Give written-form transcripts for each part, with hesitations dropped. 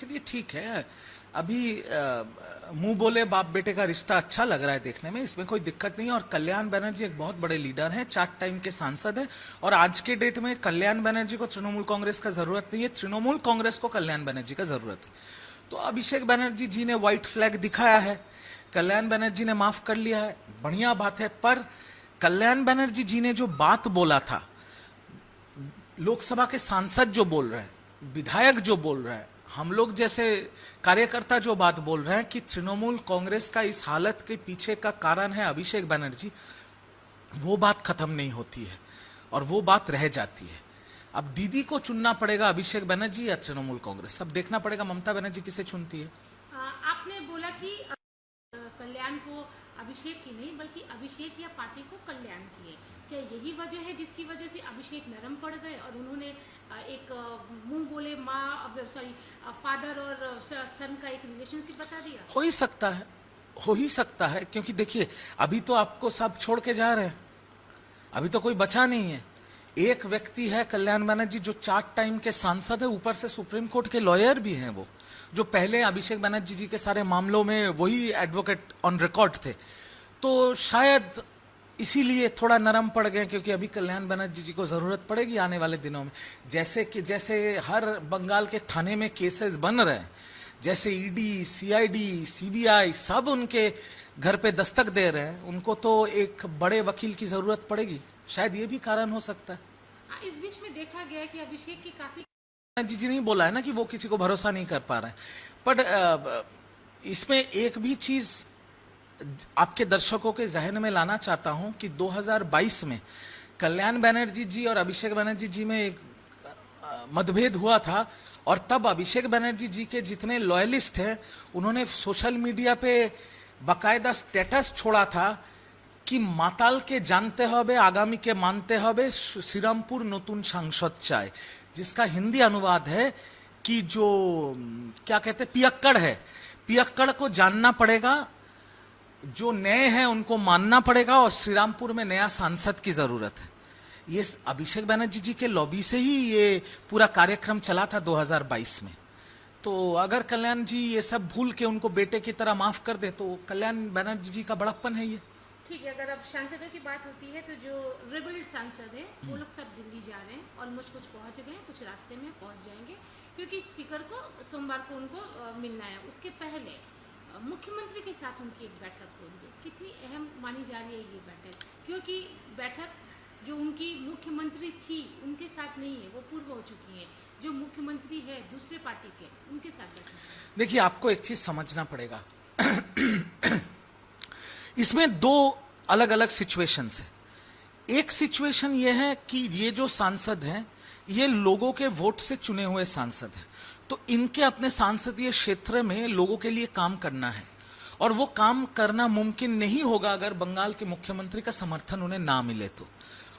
चलिए ठीक है, अभी मुंह बोले बाप बेटे का रिश्ता अच्छा लग रहा है देखने में, इसमें कोई दिक्कत नहीं है। और कल्याण बनर्जी एक बहुत बड़े लीडर हैं, 4 टाइम के सांसद हैं, और आज के डेट में कल्याण बनर्जी को तृणमूल कांग्रेस का जरूरत नहीं है, तृणमूल कांग्रेस को कल्याण बनर्जी का जरूरत है। तो अभिषेक बनर्जी जी ने व्हाइट फ्लैग दिखाया है, कल्याण बनर्जी ने माफ कर लिया है, बढ़िया बात है। पर कल्याण बनर्जी जी ने जो बात बोला था, लोकसभा के सांसद जो बोल रहे हैं, विधायक जो बोल रहे हैं, हम लोग जैसे कार्यकर्ता जो बात बोल रहे हैं कि तृणमूल कांग्रेस का इस हालत के पीछे का कारण है अभिषेक बनर्जी, वो बात खत्म नहीं होती है और वो बात रह जाती है। अब दीदी को चुनना पड़ेगा, अभिषेक बनर्जी या तृणमूल कांग्रेस, अब देखना पड़ेगा ममता बनर्जी किसे चुनती है। आपने बोला कि कल्याण को अभिषेक की नहीं बल्कि अभिषेक या पार्टी को कल्याण की है, क्या यही वजह है जिसकी वजह से अभिषेक नरम पड़ गए और उन्होंने एक मुंह बोले फादर और सन का एक रिलेशनशिप बता दिया? हो ही सकता है, हो ही सकता है, क्योंकि देखिए अभी तो आपको सब छोड़ के जा रहे हैं, अभी तो कोई बचा नहीं है। एक व्यक्ति है कल्याण बनर्जी जो 4 टाइम के सांसद है, ऊपर से सुप्रीम कोर्ट के लॉयर भी हैं, वो जो पहले अभिषेक बनर्जी जी के सारे मामलों में वही एडवोकेट ऑन रिकॉर्ड थे। तो शायद इसीलिए थोड़ा नरम पड़ गए, क्योंकि अभी कल्याण बनर्जी जी को जरूरत पड़ेगी आने वाले दिनों में। जैसे हर बंगाल के थाने में केसेस बन रहे हैं, जैसे ईडी, सीआईडी, सीबीआई सब उनके घर पे दस्तक दे रहे हैं, उनको तो एक बड़े वकील की जरूरत पड़ेगी, शायद ये भी कारण हो सकता है। इस बीच में देखा गया कि अभिषेक की काफी जी नहीं बोला है ना कि वो किसी को भरोसा नहीं कर पा रहे हैं, बट इसमें एक भी चीज आपके दर्शकों के जहन में लाना चाहता हूं कि 2022 में कल्याण बनर्जी जी और अभिषेक बनर्जी जी में एक मतभेद हुआ था, और तब अभिषेक बनर्जी जी के जितने लॉयलिस्ट हैं उन्होंने सोशल मीडिया पे बाकायदा स्टेटस छोड़ा था कि माताल के जानते हबे आगामी के मानते हबे श्रीरामपुर नतून सांसद चाय, जिसका हिंदी अनुवाद है कि जो क्या कहते पियक्कड़ है, पियक्कड़ को जानना पड़ेगा, जो नए हैं उनको मानना पड़ेगा, और श्रीरामपुर में नया सांसद की जरूरत है। ये अभिषेक बनर्जी जी के लॉबी से ही ये पूरा कार्यक्रम चला था 2022 में। तो अगर कल्याण जी ये सब भूल के उनको बेटे की तरह माफ कर दे तो कल्याण बनर्जी जी का बड़प्पन है ये। ठीक है, अगर अब सांसदों की बात होती है तो जो रिबल्ड सांसद है वो लोग सब दिल्ली जा रहे हैं, ऑलमोस्ट कुछ पहुंच गए हैं, कुछ रास्ते में पहुंच जाएंगे, क्योंकि स्पीकर को सोमवार को उनको मिलना है। उसके पहले मुख्यमंत्री के साथ उनकी एक बैठक होगी, कितनी अहम मानी जा रही है ये बैठक, क्योंकि बैठक जो उनकी मुख्यमंत्री थी उनके साथ नहीं है, वो पूर्व हो चुकी है, जो मुख्यमंत्री है दूसरे पार्टी के उनके साथ बैठक। देखिए आपको एक चीज समझना पड़ेगा इसमें 2 अलग अलग सिचुएशंस है। एक सिचुएशन ये है कि ये जो सांसद हैं ये लोगों के वोट से चुने हुए सांसद हैं, तो इनके अपने सांसदीय क्षेत्र में लोगों के लिए काम करना है, और वो काम करना मुमकिन नहीं होगा अगर बंगाल के मुख्यमंत्री का समर्थन उन्हें ना मिले तो।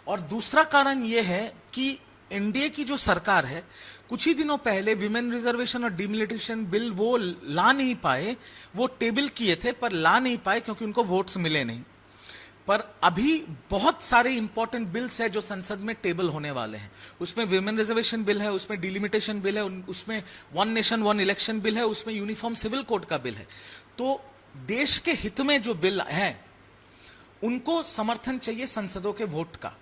और दूसरा कारण ये है कि एनडीए की जो सरकार है, कुछ ही दिनों पहले विमेन रिजर्वेशन और डिमिलिटेशन बिल वो ला नहीं पाए, वो टेबल किए थे पर ला नहीं पाए क्योंकि उनको वोट्स मिले नहीं। पर अभी बहुत सारे इंपॉर्टेंट बिल्स है जो संसद में टेबल होने वाले हैं, उसमें विमेन रिजर्वेशन बिल है, उसमें डिलिमिटेशन बिल है, उसमें one nation one election bill है, उसमें यूनिफॉर्म सिविल कोड का बिल है। तो देश के हित में जो बिल है उनको समर्थन चाहिए संसदों के वोट का,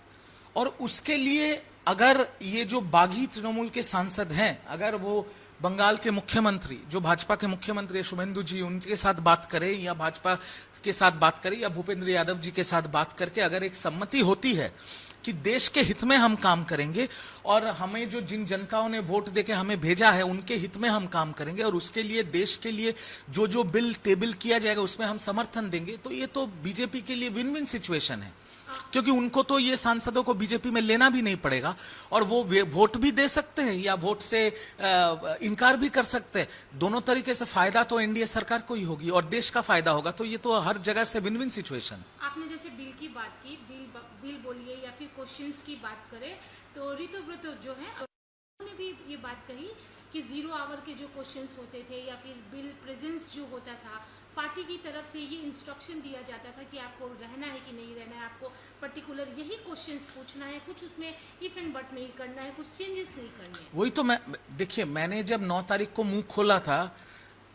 और उसके लिए अगर ये जो बागी तृणमूल के सांसद हैं, अगर वो बंगाल के मुख्यमंत्री जो भाजपा के मुख्यमंत्री है शुभेंदु जी, उनके साथ बात करें या भाजपा के साथ बात करें या भूपेंद्र यादव जी के साथ बात करके अगर एक सम्मति होती है कि देश के हित में हम काम करेंगे और हमें जो जिन जनताओं ने वोट देके हमें भेजा है उनके हित में हम काम करेंगे, और उसके लिए देश के लिए जो जो बिल टेबल किया जाएगा उसमें हम समर्थन देंगे, तो ये तो बीजेपी के लिए विन विन सिचुएशन है, क्योंकि उनको तो ये सांसदों को बीजेपी में लेना भी नहीं पड़ेगा और वो वोट भी दे सकते हैं या वोट से इनकार भी कर सकते हैं। दोनों तरीके से फायदा तो एनडीए सरकार को ही होगी और देश का फायदा होगा, तो ये तो हर जगह से विन विन सिचुएशन। आपने जैसे बिल की बात की, बिल बोलिए या फिर क्वेश्चंस की बात करें, तो ऋतु व्रत जो है उन्होंने भी ये बात कही कि 0 आवर के जो क्वेश्चंस होते थे या फिर बिल प्रेजेंस जो होता था, पार्टी की तरफ से ये इंस्ट्रक्शन दिया जाता था कि आपको रहना है कि नहीं रहना है, आपको पर्टिकुलर यही क्वेश्चंस पूछना है, कुछ उसमें इफ एंड बट नहीं करना है, कुछ चेंजेस नहीं करने हैं। वही तो मैं, देखिए मैंने जब 9 तारीख को मुंह खोला था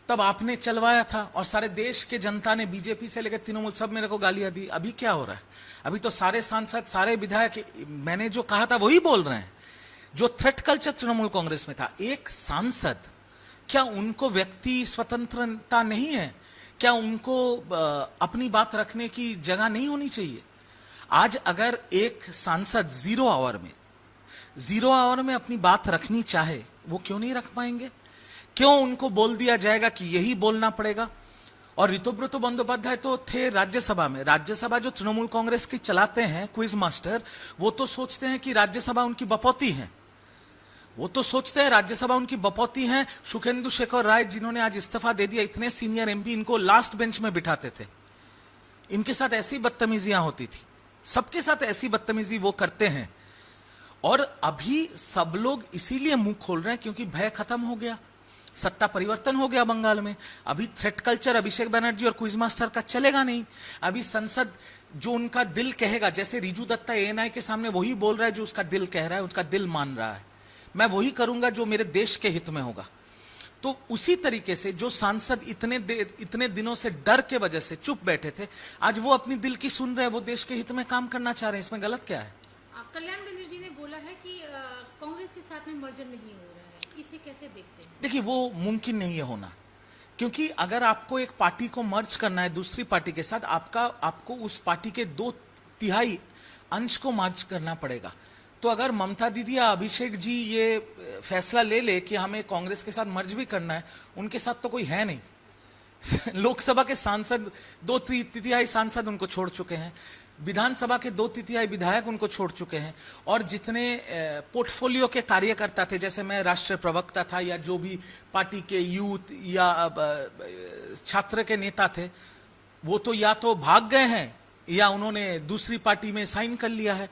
तब आपने चलवाया था और सारे देश के जनता ने, बीजेपी से लेकर तृणमूल, सब मेरे को गालियां दी। अभी क्या हो रहा है? अभी तो सारे सांसद, सारे विधायक मैंने जो कहा था वही बोल रहे हैं। जो थ्रेट कल्चर तृणमूल कांग्रेस में था, एक सांसद, क्या उनको व्यक्ति स्वतंत्रता नहीं है? क्या उनको अपनी बात रखने की जगह नहीं होनी चाहिए? आज अगर एक सांसद 0 आवर में अपनी बात रखनी चाहे, वो क्यों नहीं रख पाएंगे? क्यों उनको बोल दिया जाएगा कि यही बोलना पड़ेगा? और ऋतुव्रत बंदोपाध्याय तो थे राज्यसभा में। राज्यसभा जो तृणमूल कांग्रेस की चलाते हैं, क्विज मास्टर, वो तो सोचते हैं कि राज्यसभा उनकी बपौती है। वो तो सोचते हैं राज्यसभा उनकी बपौती है। सुखेंदु शेखर राय, जिन्होंने आज इस्तीफा दे दिया, इतने सीनियर एमपी, इनको लास्ट बेंच में बिठाते थे। इनके साथ ऐसी बदतमीजियां होती थी, सबके साथ ऐसी बदतमीजी वो करते हैं। और अभी सब लोग इसीलिए मुंह खोल रहे हैं क्योंकि भय खत्म हो गया, सत्ता परिवर्तन हो गया बंगाल में। अभी थ्रेट कल्चर अभिषेक बनर्जी और क्विज मास्टर का चलेगा नहीं। अभी संसद जो उनका दिल कहेगा, जैसे रिजू दत्ता एएनआई के सामने वही बोल रहा है जो उसका दिल कह रहा है, उसका दिल मान रहा है, मैं वही करूंगा जो मेरे देश के हित में होगा। तो उसी तरीके से जो सांसद इतने दिनों से डर के वजह से चुप बैठे थे, आज वो अपनी दिल की सुन रहे हैं, वो देश के हित में काम करना चाह रहे हैं। इसमें गलत क्या है? कल्याण बनर्जी ने बोला है कि कांग्रेस के साथ में मर्जर नहीं हो रहा है, इसे कैसे देखते हैं? देखिए, वो मुमकिन नहीं है होना, क्योंकि अगर आपको एक पार्टी को मर्ज करना है दूसरी पार्टी के साथ, आपको उस पार्टी के 2/3 अंश को मर्ज करना पड़ेगा। तो अगर ममता दीदी या अभिषेक जी ये फैसला ले कि हमें कांग्रेस के साथ मर्ज भी करना है, उनके साथ तो कोई है नहीं। लोकसभा के सांसद 2/3 सांसद उनको छोड़ चुके हैं, विधानसभा के 2/3 विधायक उनको छोड़ चुके हैं, और जितने पोर्टफोलियो के कार्यकर्ता थे, जैसे मैं राष्ट्रीय प्रवक्ता था या जो भी पार्टी के यूथ या छात्र के नेता थे, वो तो या तो भाग गए हैं या उन्होंने दूसरी पार्टी में साइन कर लिया है।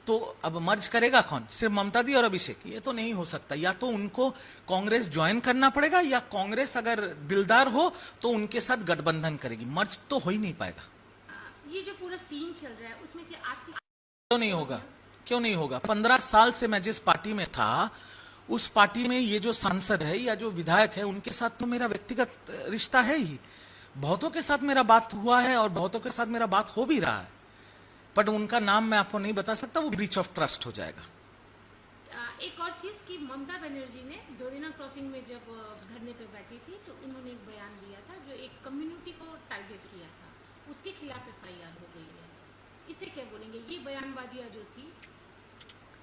तो अब मर्ज करेगा कौन? सिर्फ ममता दी और अभिषेक? ये तो नहीं हो सकता। या तो उनको कांग्रेस ज्वाइन करना पड़ेगा, या कांग्रेस अगर दिलदार हो तो उनके साथ गठबंधन करेगी। मर्ज तो हो ही नहीं पाएगा। ये जो पूरा सीन चल रहा है उसमें क्या आपकी क्यों नहीं होगा? क्यों नहीं होगा? 15 साल से मैं जिस पार्टी में था, उस पार्टी में ये जो सांसद है या जो विधायक है, उनके साथ तो मेरा व्यक्तिगत रिश्ता है ही। बहुतों के साथ मेरा बात हुआ है और बहुतों के साथ मेरा बात हो भी रहा है, बट उनका नाम मैं आपको नहीं बता सकता, वो ब्रीच ऑफ ट्रस्ट हो जाएगा। एक और चीज कि ममता बनर्जी ने डोरिना क्रॉसिंग में जब धरने पे बैठी थी तो उन्होंने एक बयान दिया था जो एक कम्युनिटी को टारगेट किया था, उसके खिलाफ एफआईआर हो गई है। इसे क्या बोलेंगे? ये बयानबाजियां जो थी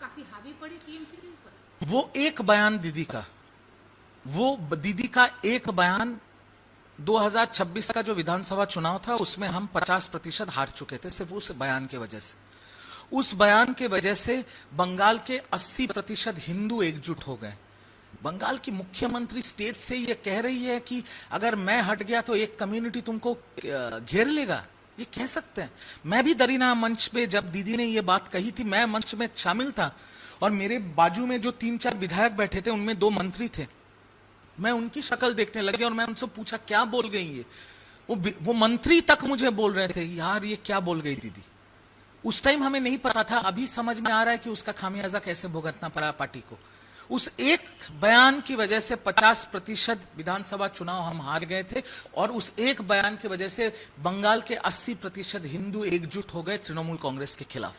काफी हावी पड़ी टीएमसी के ऊपर। वो एक बयान दीदी का एक बयान 2026 का जो विधानसभा चुनाव था, उसमें हम 50% हार चुके थे सिर्फ उस बयान के वजह से। उस बयान के वजह से बंगाल के 80% हिंदू एकजुट हो गए। बंगाल की मुख्यमंत्री स्टेज से ये कह रही है कि अगर मैं हट गया तो एक कम्युनिटी तुमको घेर लेगा। ये कह सकते हैं। मैं भी दरीना मंच पे, जब दीदी ने ये बात कही थी, मैं मंच में शामिल था और मेरे बाजू में जो 3-4 विधायक बैठे थे, उनमें 2 मंत्री थे। मैं उनकी शक्ल देखने लगे और मैं उनसे पूछा क्या बोल गई ये? वो मंत्री तक मुझे बोल रहे थे, यार ये क्या बोल गई दीदी। उस टाइम हमें नहीं पता था, अभी समझ में आ रहा है कि उसका खामियाजा कैसे भुगतना पड़ा पार्टी को। उस एक बयान की वजह से 50% विधानसभा चुनाव हम हार गए थे, और उस एक बयान की वजह से बंगाल के 80% हिंदू एकजुट हो गए तृणमूल कांग्रेस के खिलाफ।